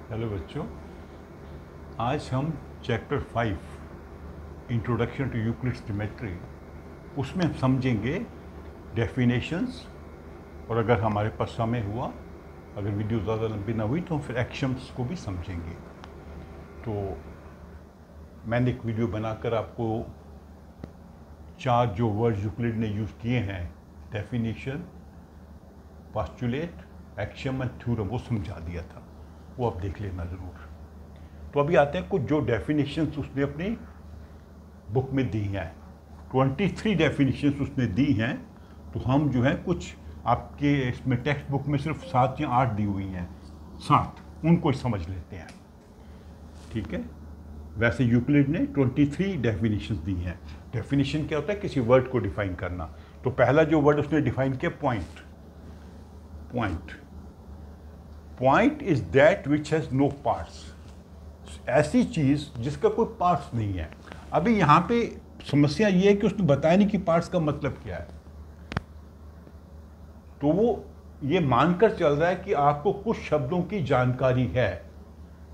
Hello बच्चों, आज हम chapter 5 introduction to Euclid's geometry उसमें हम समझेंगे डेफिनेशंस, और अगर हमारे पास समय हुआ, अगर वीडियो ज़्यादा लंबी ना हुई तो हम फिर एक्शंस को भी समझेंगे। तो मैंने एक वीडियो बनाकर आपको 4 जो वर्ड यूक्लिड ने यूज़ किए हैं, डेफिनेशन, पोस्टुलेट, एक्शियम एंड थ्योरम, वो समझा दिया था। वो आप देख लेना ज़रूर। तो अभी आते हैं कुछ जो डेफिनेशंस उसने अपनी बुक में दी हैं। 23 डेफिनेशंस उसने दी हैं। तो हम जो है कुछ आपके इसमें टेक्स्ट बुक में सिर्फ 7 या 8 दी हुई हैं, 7 उनको समझ लेते हैं। ठीक है, वैसे यूक्लिड ने 23 डेफिनेशंस दी हैं। डेफिनेशन क्या होता है? किसी वर्ड को डिफाइन करना। तो पहला जो वर्ड उसने डिफाइन किया, point. Point is that which has no parts. ऐसी चीज़ जिसका कोई पार्ट्स नहीं है। अभी यहाँ पे समस्या ये है कि उसने बताया नहीं कि पार्ट्स का मतलब क्या है। तो वो ये मानकर चल रहा है कि आपको कुछ शब्दों की जानकारी है।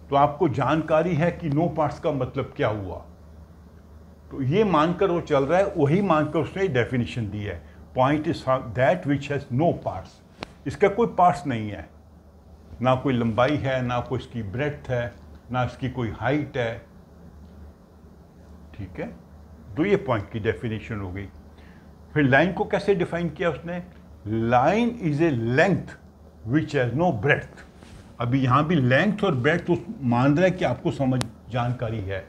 तो आपको जानकारी है कि नो पार्ट्स का मतलब क्या हुआ। तो ये मानकर वो चल रहा है, वही मानकर उसने डेफिनेशन दी है। Point is that which has no parts. इसका कोई पार्ट्स नहीं है, ना कोई लंबाई है, ना कोई इसकी ब्रेड्थ है, ना इसकी कोई हाइट है। ठीक है, तो ये पॉइंट की डेफिनेशन हो गई। फिर लाइन को कैसे डिफाइन किया उसने? Line is a length which has no breadth. अभी यहां भी लेंथ और ब्रेड्थ तो मान रहा है कि आपको समझ जानकारी है।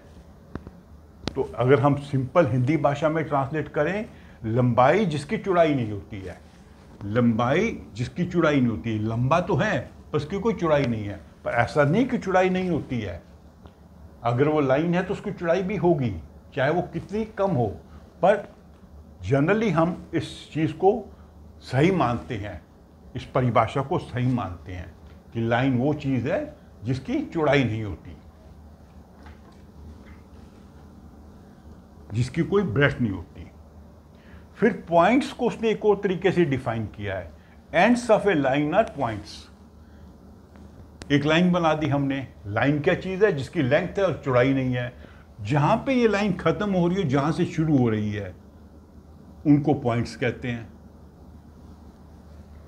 तो अगर हम सिंपल हिंदी भाषा में ट्रांसलेट करें, लंबाई जिसकी चौड़ाई नहीं होती है। लंबाई जिसकी चौड़ाई नहीं होती है, लंबा तो है पर उसकी कोई चौड़ाई नहीं है। पर ऐसा नहीं कि चौड़ाई नहीं होती है। अगर वो लाइन है तो उसकी चौड़ाई भी होगी, चाहे वो कितनी कम हो। पर जनरली हम इस चीज़ को सही मानते हैं, इस परिभाषा को सही मानते हैं कि लाइन वो चीज़ है जिसकी चौड़ाई नहीं होती, जिसकी कोई ब्रेड्थ नहीं होती। फिर पॉइंट्स को उसने एक और तरीके से डिफाइन किया है। Ends of a line are points. एक लाइन बना दी हमने। लाइन क्या चीज़ है? जिसकी लेंथ है और चौड़ाई नहीं है। जहां पे ये लाइन खत्म हो रही है, जहां से शुरू हो रही है, उनको पॉइंट्स कहते हैं।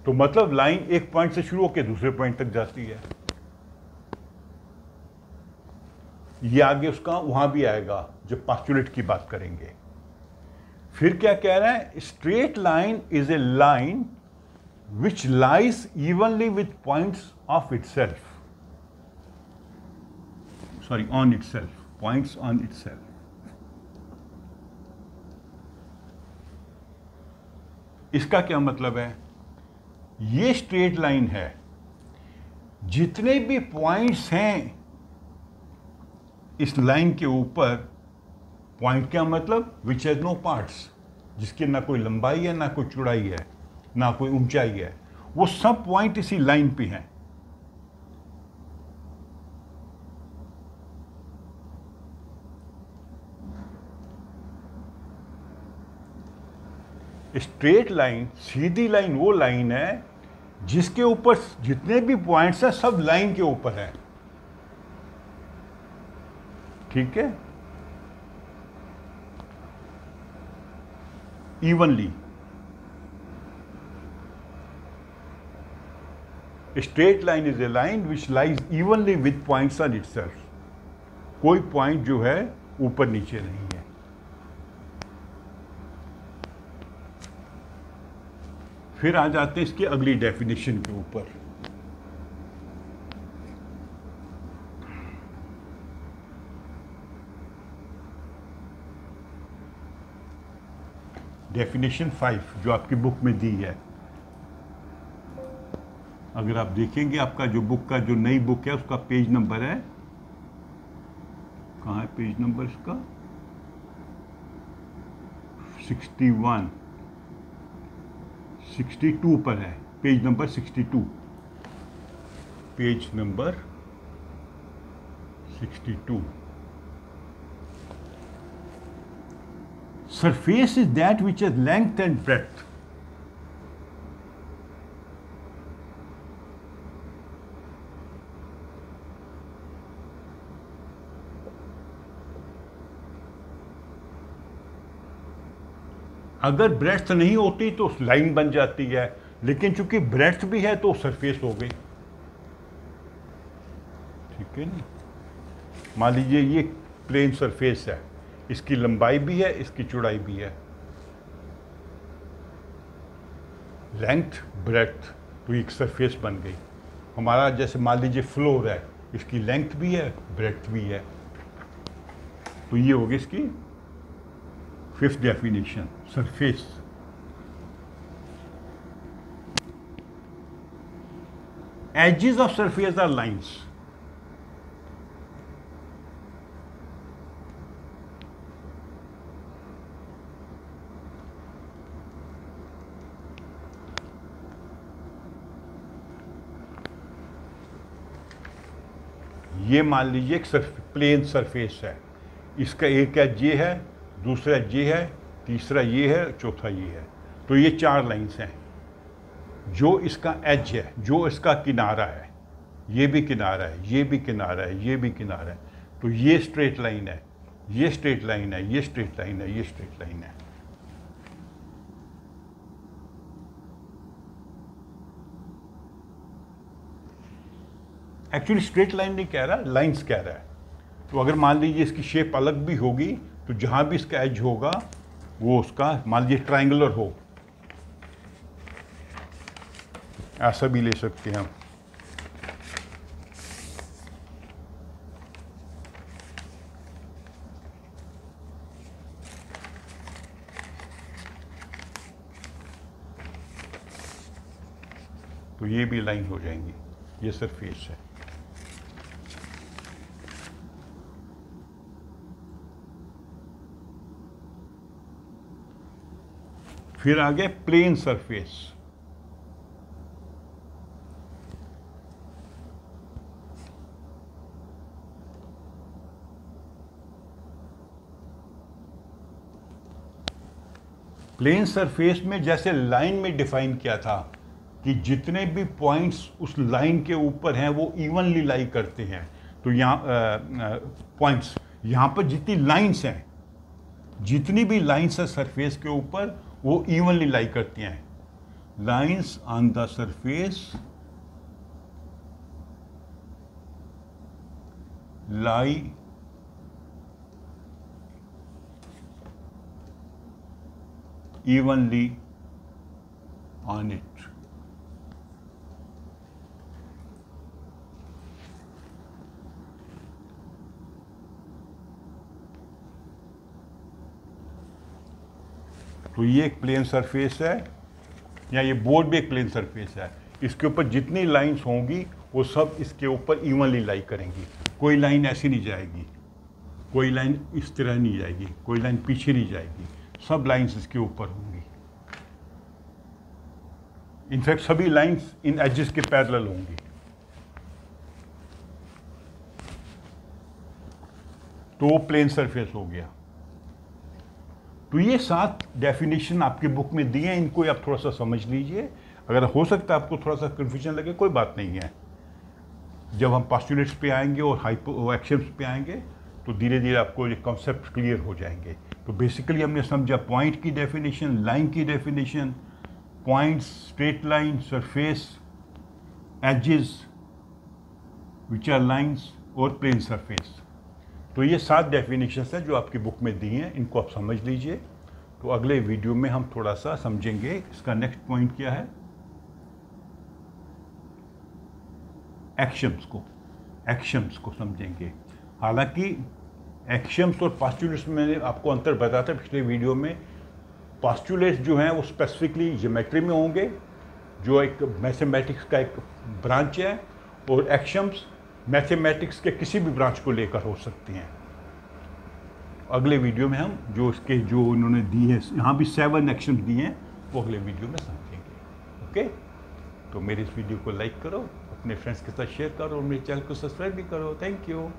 तो मतलब लाइन एक पॉइंट से शुरू होकर दूसरे पॉइंट तक जाती है। ये आगे उसका वहां भी आएगा जब पोस्टुलेट की बात करेंगे। फिर क्या कह रहा है? Straight line is A line which lies evenly with points of itself. Sorry, on itself. Points on itself. इसका क्या मतलब है? ये स्ट्रेट लाइन है, जितने भी पॉइंट्स हैं इस लाइन के ऊपर। पॉइंट क्या मतलब? विच हैज नो पार्ट्स, जिसकी ना कोई लंबाई है, ना कोई चौड़ाई है, ना कोई ऊंचाई है। वो सब पॉइंट इसी लाइन पे हैं। स्ट्रेट लाइन, सीधी लाइन, वो लाइन है जिसके ऊपर जितने भी पॉइंट्स हैं सब लाइन के ऊपर है। ठीक है, evenly. Straight line is A line which lies evenly with points on itself. कोई पॉइंट जो है ऊपर नीचे नहीं है। फिर आ जाते हैं इसकी अगली डेफिनेशन के ऊपर। डेफिनेशन 5 जो आपकी बुक में दी है। अगर आप देखेंगे, आपका जो बुक का जो नई बुक है उसका पेज नंबर है, कहाँ है पेज नंबर इसका? 61, 62 पर है। Page number 62, page number 62। Surface is that which has length and breadth. अगर ब्रेड्थ नहीं होती तो लाइन बन जाती है, लेकिन चूंकि ब्रेड्थ भी है तो सरफेस हो गई। ठीक है ना। मान लीजिए ये प्लेन सरफेस है, इसकी लंबाई भी है, इसकी चौड़ाई भी है, लेंथ ब्रेड्थ, तो एक सरफेस बन गई हमारा। जैसे मान लीजिए फ्लोर है, इसकी लेंथ भी है, ब्रेड्थ भी है, तो ये होगी इसकी fifth definition, surface. Edges of surface are lines. ये मान लीजिए एक प्लेन सरफेस है, इसका एक एज ये है, दूसरा एज ये है, तीसरा ये है, चौथा ये है, तो ये 4 लाइंस हैं। जो इसका एज है, जो इसका किनारा है, ये भी किनारा है, ये भी किनारा है, ये भी किनारा है, तो ये स्ट्रेट लाइन है, ये स्ट्रेट लाइन है, ये स्ट्रेट लाइन है, ये स्ट्रेट लाइन है। एक्चुअली स्ट्रेट लाइन नहीं कह रहा, लाइंस कह रहा है। तो अगर मान लीजिए इसकी शेप अलग भी होगी, तो जहां भी इसका एज होगा वो उसका मान लीजिए ट्रायंगुलर हो, ऐसा भी ले सकते हैं हम। तो ये भी लाइन हो जाएंगी, ये सरफेस है। फिर आगे प्लेन सरफेस। प्लेन सरफेस में जैसे लाइन में डिफाइन किया था कि जितने भी पॉइंट्स उस लाइन के ऊपर हैं वो इवनली लाई करते हैं, तो यहाँ पॉइंट्स, यहाँ पर जितनी लाइंस हैं, जितनी भी लाइंस है सरफेस के ऊपर वो इवनली लाई करती हैं। Lines on the surface lie evenly on it. तो ये एक प्लेन सरफेस है, या ये बोर्ड भी एक प्लेन सरफेस है। इसके ऊपर जितनी लाइंस होंगी वो सब इसके ऊपर इवनली लाई करेंगी। कोई लाइन ऐसी नहीं जाएगी, कोई लाइन इस तरह नहीं जाएगी, कोई लाइन पीछे नहीं जाएगी, सब लाइंस इसके ऊपर होंगी। इनफैक्ट सभी लाइंस इन एजेस के पैरेलल होंगी। तो वो प्लेन सरफेस हो गया। तो ये 7 डेफिनेशन आपकी बुक में दिए हैं, इनको आप थोड़ा सा समझ लीजिए। अगर हो सकता है आपको थोड़ा सा कन्फ्यूजन लगे, कोई बात नहीं है। जब हम पोस्टुलेट्स पे आएंगे और एक्शंस पे आएंगे तो धीरे धीरे आपको ये कॉन्सेप्ट क्लियर हो जाएंगे। तो बेसिकली हमने समझा पॉइंट की डेफिनेशन, लाइन की definition, points, straight line, surface, edges which are lines, और प्लेन सरफेस। तो ये 7 डेफिनेशंस हैं जो आपकी बुक में दी हैं, इनको आप समझ लीजिए। तो अगले वीडियो में हम थोड़ा सा समझेंगे इसका नेक्स्ट पॉइंट क्या है, एक्शंस को समझेंगे। हालांकि एक्शंस और पोस्टुलेट्स में मैंने आपको अंतर बताया था पिछले वीडियो में। पोस्टुलेट्स जो हैं वो स्पेसिफिकली ज्योमेट्री में होंगे, जो एक मैथमेटिक्स का एक ब्रांच है, और एक्शंस मैथमेटिक्स के किसी भी ब्रांच को लेकर हो सकती हैं। अगले वीडियो में हम जो उन्होंने दी है, यहाँ भी 7 एक्शंस दिए हैं, वो अगले वीडियो में समझेंगे। ओके, तो मेरे इस वीडियो को लाइक करो, अपने फ्रेंड्स के साथ शेयर करो, और मेरे चैनल को सब्सक्राइब भी करो। Thank you.